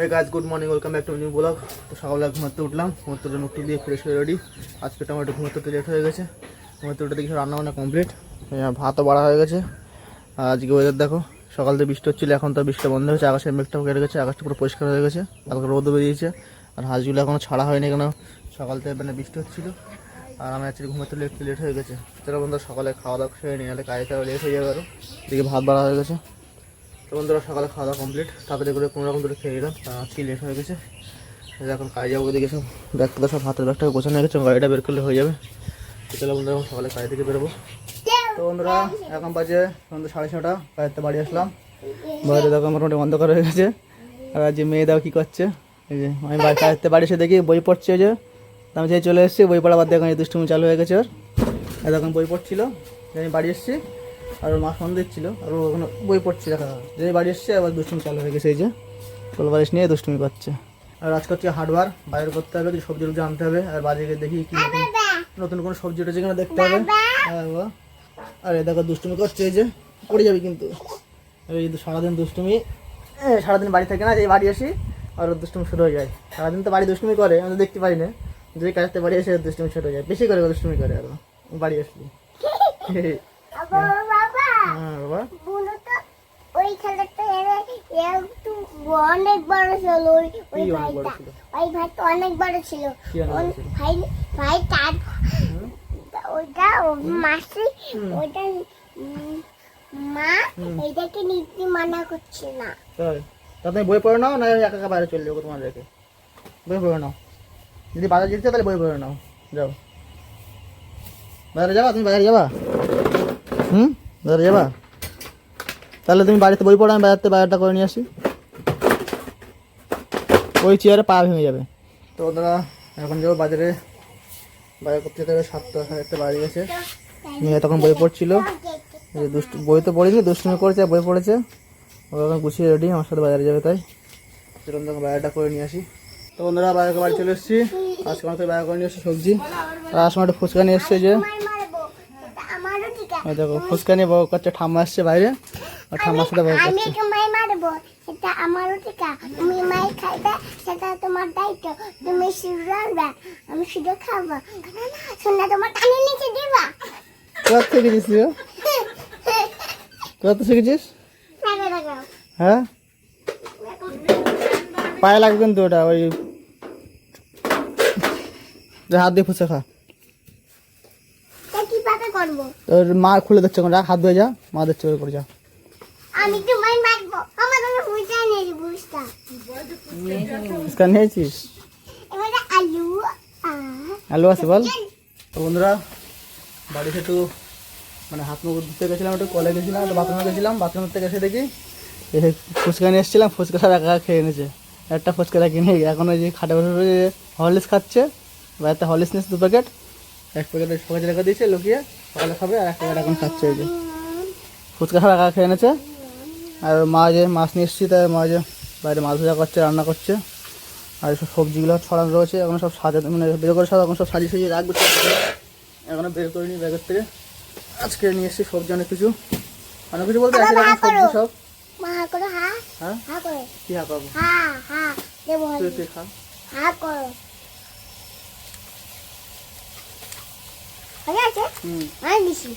Hey guys good morning welcome back to new vlog. তো সকালে ঘুমাতে উঠলাম, ঘুমাতে উঠে মুখ দিয়ে ফ্রেশ হয়ে রেডি। আজকে টমেটো ঘুমাতে লেট হয়ে গেছে, ঘুমাতে উঠে দেখি রান্না বান্না কমপ্লিট, ভাতও বাড়া হয়ে গেছে। আজকে ওয়েদার দেখো, সকাল থেকে বৃষ্টি হচ্ছিল, এখন তো বৃষ্টি বন্ধ হয়েছে, আকাশের মেঘটাও কেটে গেছে, আকাশটা পুরো পরিষ্কার হয়ে গেছে, হালকা রোদও বেরিয়েছে। আর হাঁসগুলো এখনও ছাড়া হয়নি, কেন সকাল থেকে মানে বৃষ্টি হচ্ছিল। আর আমি আজকে ঘুমাতে লেট হয়ে গেছে। চলো বন্ধুরা সকালে খাওয়া দাওয়া খেয়ে নিয়ে নাহলে কাজে লেট হয়ে যাবে। আরও এদিকে ভাত বাড়া হয়ে গেছে। তো বন্ধুরা সকালে খাওয়া দাওয়া কমপ্লিট, তাড়াতাড়ি করে কোনো রকম করে খেয়ে নিলাম, আজকে লেট হয়ে গেছে। এখন কাজে যাবো, দিকে সব ব্যাগটা সব হাতের ব্যাগটাকে গোছানো হয়ে গেছে, গাড়িটা বের করলে হয়ে যাবে। তো চলো বন্ধুরা এখন সকালে কাজ থেকে বেরোবো। তো বন্ধুরা এখন বাজে সন্ধ্যা 6:30, কাজেতে বাড়ি আসলাম। বাইরে দেখো মোটামুটি অন্ধকার হয়ে গেছে। আর যে মেয়ে দাও কী করছে, এই যে আমি কাজেতে বাড়ি এসে দেখি বই পড়ছে, যে আমি যে চলে এসেছি বই পড়া বাদ দিয়ে এখন দুষ্টুমি চালু হয়ে গেছে। ওর এখন বই পড়ছিল, আমি বাড়ি এসেছি, আর ওর মা ফোন দিচ্ছিল, আর ও ওখানে বই পড়ছে, দেখা যে বাড়ি এসছে আবার দুষ্টুমি চালু হয়ে গেছে। এই যে কোলবালিশ নিয়ে দুষ্টুমি করছে। আর আজকে হচ্ছে হাটবার, বাইরে করতে হবে, কিছু সবজি টবজি আনতে হবে। আর বাজারে দেখি কি নতুন কোনো সবজি উঠেছে কিনা দেখতে হবে। আর এ দেখো দুষ্টুমি করছে, এই যে পড়ে যাবে কিন্তু। এই সারাদিন দুষ্টুমি, সারাদিন বাড়ি থাকে না, যে বাড়ি আসি আর ওর দুষ্টুমি শুরু হয়ে যায়। সারাদিন তো বাড়ি দুষ্টুমি করে, আমি তো দেখতে পারি না, যে কাজতে বাড়ি এসে দুষ্টুমি ছোট হয়ে যায়, বেশি করে দুষ্টুমি করে আরো বাড়ি আসলে। বাবা ওই খেলাটা একটু অনেক বড় ছিল, ওই ভাইটা অনেক বড় ছিল। ভাই তার ওইটা মাসি, ওইটা মা এইটাকে নিতে মানা করছে না। তুমি বই পড়ে নাও, না একা একা বাইরে চলে যাবো তোমার রেখে। বই পড়ে নাও, যদি বাজার যেতে তাহলে বই পড়ে নাও, যাও। বাজারে যাবা, তুমি বাজারে যাবা? বাজারে যাবা? তাহলে তুমি বাড়িতে বই পড়ো, আমি বাজারটা করে নিয়ে আসি, ওই চেয়ারে পা ভেঙে যাবে। তো ওরা এখন যাবো বাজারে, বাজার করতে যেতে হবে। 7:30 বাড়ি গেছে, মেয়ে তখন বই পড়ছিল, বই তো পড়িনি, দুষ্টুমি করেছে, বই পড়েছে। ও এখন গুছিয়ে রেডি, আমার সাথে বাজারে যাবে, তাই সেরকম তখন বাজারটা করে নিয়ে আসি। তো বন্ধুরা বাড়ি চলে এসেছি, আজকে আমাদের বাজার করে নিয়ে এসেছি সবজি। আর আসলে একটা ফুচকা নিয়ে এসছে, যে দেখো ফুচকা নিয়ে বউ করছে, ঠাম্মা আসছে বাইরে, আর ঠাম্মার সাথে বউ করছে। এটা আমারও টিকা, তুমি মাই খাইবে, সেটা তোমার দায়িত্ব, তুমি শিরাবে, আমি শুধু খাবো, শোনা তোমার কানের নিচে দিবা। কোথা থেকে শিখেছিস? কোথা থেকে শিখেছিস? হ্যাঁ পায়ে লাগবে কিন্তু ওটা, ওই হাত দিয়ে ফুচকা খা। তোর মা খুলে দিচ্ছে, হাত ধুয়ে যা, মা দিচ্ছে করে যা। আমি তোমায় মারবো, আমার বুঝা নেই, বুঝতা ফুচকা নিয়েছিস? এবারে আলু আলু আছে বল। তো বন্ধুরা বাড়ি একটু মানে হাত মুখ ধুতে গেছিলাম, একটু কলে গেছিলাম, একটু বাথরুমে গেছিলাম, বাথরুম থেকে এসে দেখি ফুচকা নিয়ে এসেছিলাম, ফুচকা একা খেয়ে এনেছে, একটা ফুচকা কিনে। এখন ওই যে খাটে বসে হরলিক্স খাচ্ছে, বাড়িতে হরলিক্স নিয়েছে 2 প্যাকেট, 1 প্যাকেটে সকালে রেখে দিয়েছে লুকিয়ে, সকালে খাবে, আর 1 প্যাকেট এখন খাচ্ছে। ওই যে ফুচকা একা খেয়ে এনেছে। আর মা যে মাছ নিয়ে এসেছি, তাই মা যে বাইরে মাছ ভাজা করছে, রান্না করছে। আর সব সবজিগুলো ছড়ানো রয়েছে, এখন সব সাজাতে মানে বের করে সব এখন সব সাজিয়ে রাখবে, এখনো বের করিনি ব্যাগের থেকে। আজকে নিয়ে এসেছি সবজি অনেক কিছু বলতে একই রকম সবজি সব। হ্যাঁ হ্যাঁ করে কি হা করবো, হ্যাঁ দেবো, তুই খা। হ্যাঁ করো, হয়ে আছে। আমি দিছি,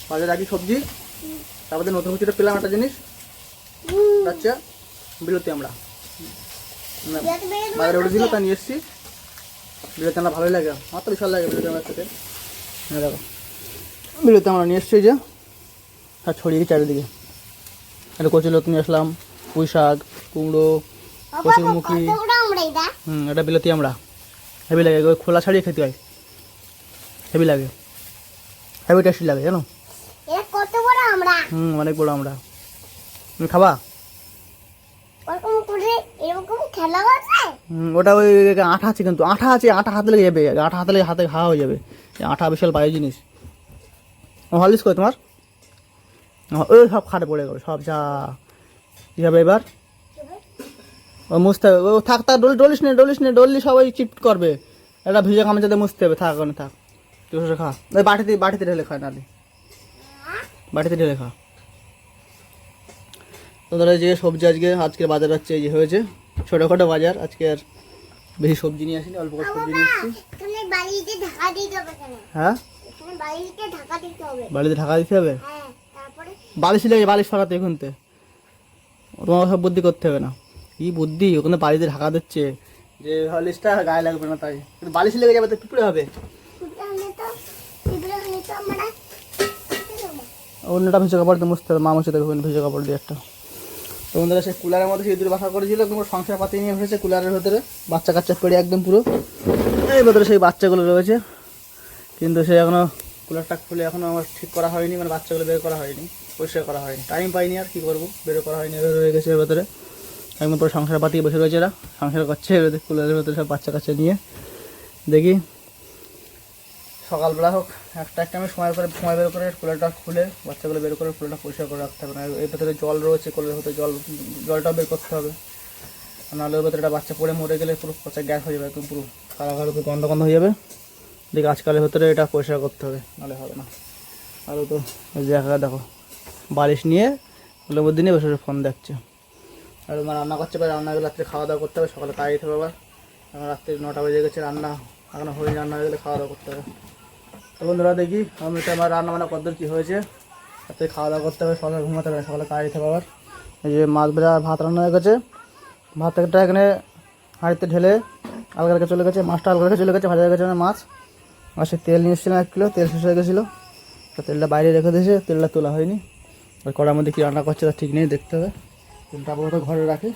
বাজারে রাখি সবজি, তারপরে নতুন কিছুটা পেলাম একটা জিনিস, আচ্ছা বিলতি আমরা বাজারে উঠেছিল, তা নিয়ে এসেছি। বিলতি আমরা ভালোই লাগে, আমার তো বিশাল লাগে বিলতি আমার সাথে। দেখো বিলতি আমরা নিয়ে এসেছি, যে আর ছড়িয়ে চারিদিকে। একটা কচি লতি নিয়ে আসলাম, পুঁই শাক, কুমড়ো, কচুরমুখী। এটা বিলতি আমরা, হেভি লাগে, ওই খোলা ছাড়িয়ে খেতে হয়, হেভি লাগে, হেভি টেস্টি লাগে জানো। কত বড় আমরা, অনেক বড় আমরা। তুমি খাবা? এরকম খেলা আছে। ওটা ওই আঠা আছে, কিন্তু আঠা আছে, আঠা হাতে লেগে যাবে, আঠা হাতে লেগে হাতে খাওয়া হয়ে যাবে, আঠা বিশাল পায়ে জিনিস। হলিস করে তোমার ওই সব খাটে পড়ে গেল সব, যা কী হবে এবার? ও মুছতে হবে, ও থাক ডলিস সবাই চিপ করবে, এটা ভিজে গামছাতে মুছতে হবে, থাক ওখানে থাক, তুই খা। ওই বাটিতে ঢেলে খা, নালে বাটিতে ঢেলে খা। তোদের যে সবজি আজকে বাজার হচ্ছে এই যে হয়েছে ছোটোখাটো বাজার। আজকে আর বেশি সবজি নিয়ে আসিনি, অল্প করে সবজি নিয়ে এসেছি। তুমি বাড়িতে ঢাকা দিতে হবে কেন? হ্যাঁ এখানে বাড়িতে ঢাকা দিতে হবে। বাড়িতে ঢাকা দিতে হবে? হ্যাঁ, তারপরে বালিশ লেগে বালিশ সরাতে এখানতে, তোমাকে সব বুদ্ধি করতে হবে না। কি বুদ্ধি, ওখানে বাড়িতে ঢাকা দিচ্ছে যে বালিশটা গায়ে লাগবে না, তাই কিন্তু বালিশ লেগে যাবে তো পিঁপড়ে হবে। আমরা অন্যটা ভিজে কাপড় দিয়ে মুছতে হবে, মা মুছে দেবে ভিজে কাপড় দিয়ে একটা। তো বন্ধুরা সেই কুলারের মধ্যে সেই দূরে বাসা করেছিল, একদম সংসার পাতি নিয়ে ফেলেছে কুলারের ভেতরে, বাচ্চা কাচ্চা পেড়ে একদম পুরো এই ভেতরে সেই বাচ্চাগুলো রয়েছে। কিন্তু সে এখনও কুলারটা খুলে এখনও আমার ঠিক করা হয়নি, মানে বাচ্চাগুলো বের করা হয়নি, পরিষ্কার করা হয়নি, টাইম পাইনি আর কী করবো, বের করা হয়নি, এবার রয়ে গেছে এর ভেতরে একদম পুরো সংসার পাতি বসে রয়েছে। এরা সংসার করছে কুলারের ভেতরে সব বাচ্চা কাচ্চা নিয়ে। দেখি সকালবেলা হোক একটা আমি সময় বের করে কুলারটা খুলে বাচ্চাগুলো বের করে কুলারটা পরিষ্কার করে রাখতে হবে, না এর ভেতরে জল রয়েছে, কুলারের ভেতরে জলটা বের করতে হবে, নাহলে ওর ভেতরে একটা বাচ্চা পড়ে মরে গেলে পুরো পচা গ্যাস হয়ে যাবে, একদম পুরো কারাগার উপরে গন্ধ গন্ধ হয়ে যাবে। দেখি আজকালের ভেতরে এটা পরিষ্কার করতে হবে, নাহলে হবে না। আরও তো দেখো বালিশ নিয়ে ওগুলোর মধ্যে নিয়ে বসে ফোন দেখছে। আর আমার রান্না করছে, রান্নাগুলো রাত্রে খাওয়া দাওয়া করতে হবে, সকালে কাজ দিতে হবে আবার। আমার রাত্রে 9টা বেজে গেছে, রান্না এখনো হয়নি, রান্না হয়ে গেলে খাওয়া দাওয়া করতে হবে। তো বন্ধুরা দেখি আমার রান্না বান্না কতদূর কী হয়েছে, রাত্রে খাওয়া দাওয়া করতে হবে, সকালে ঘুমাতে হবে, সকালে কাজ দিতে হবে আবার। এই যে মাছ ভাজা ভাত রান্না হয়ে গেছে, ভাতটা এখানে হাঁড়িতে ঢেলে আলগা রেখে চলে গেছে, মাছটা আলগা রেখে চলে গেছে, ভাজা হয়ে গেছে মাছ। আর সে তেল নিয়ে এসেছিলাম 1 কিলো, তেল শেষ হয়ে গেছিলো, তো তেলটা বাইরে রেখে দিয়েছে, তেলটা তোলা হয়নি। আর কড়ার মধ্যে কী রান্না করছে তা ঠিক নেই, দেখতে হবে। তেলটা আপাতত ঘরে রাখি।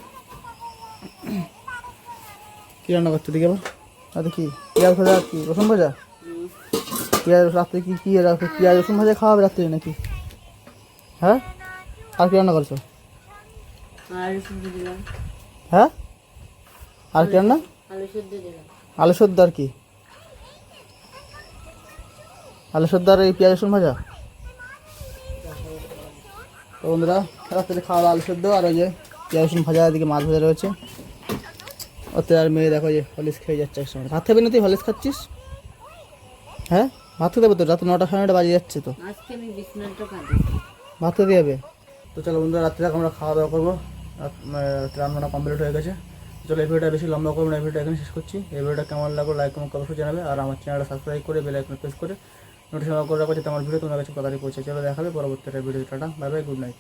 কী রান্না করছে দিকে আবার? আরে কি পেঁয়াজ ভাজা, কি রসুন ভাজা? পেঁয়াজ রাত্রে কি পেঁয়াজ রসুন ভাজা খাওয়াবে রাত্রে নাকি? হ্যাঁ, আর কি রান্না করছো? হ্যাঁ, আর কি রান্না? আলু সেদ্ধ। আর কি আলু সেদ্ধ আর এই পেঁয়াজ রসুন ভাজা? তো বন্ধুরা রাত্রে খাওয়া আলু সেদ্ধ আর ওই যে পেঁয়াজ রসুন ভাজা, এদিকে মাছ ভাজা রয়েছে। ওতে আর মেয়ে দেখো যে হলিস খেয়ে যাচ্ছে একসঙ্গে। ভাত খাবি না তুই, হলিস খাচ্ছিস? হ্যাঁ, ভাত খেতে হবে তো, রাত 9টা 9:30 বাজে যাচ্ছে তো, ভাত খেতে যাবে তো। চলো বন্ধুরা রাত্রে আমরা খাওয়া দাওয়া করবো, রান্নাটা কমপ্লিট হয়ে গেছে। চলো এই ভিডিওটা বেশি লম্বা করবো না, এই ভিডিওটা এখানে শেষ করছি। এই ভিডিওটা কেমন লাগলো লাইক কমেন্ট অবশ্যই জানাবে, আর আমার চ্যানেলটা সাবস্ক্রাইব করে বেল আইকন প্রেস করে নোটিফিকেশন করে রাখো যাতে আমার ভিডিও তোমার কাছে তাড়াতাড়ি পৌঁছে। চলো দেখাবে পরবর্তী video. Tata, bye bye, good night.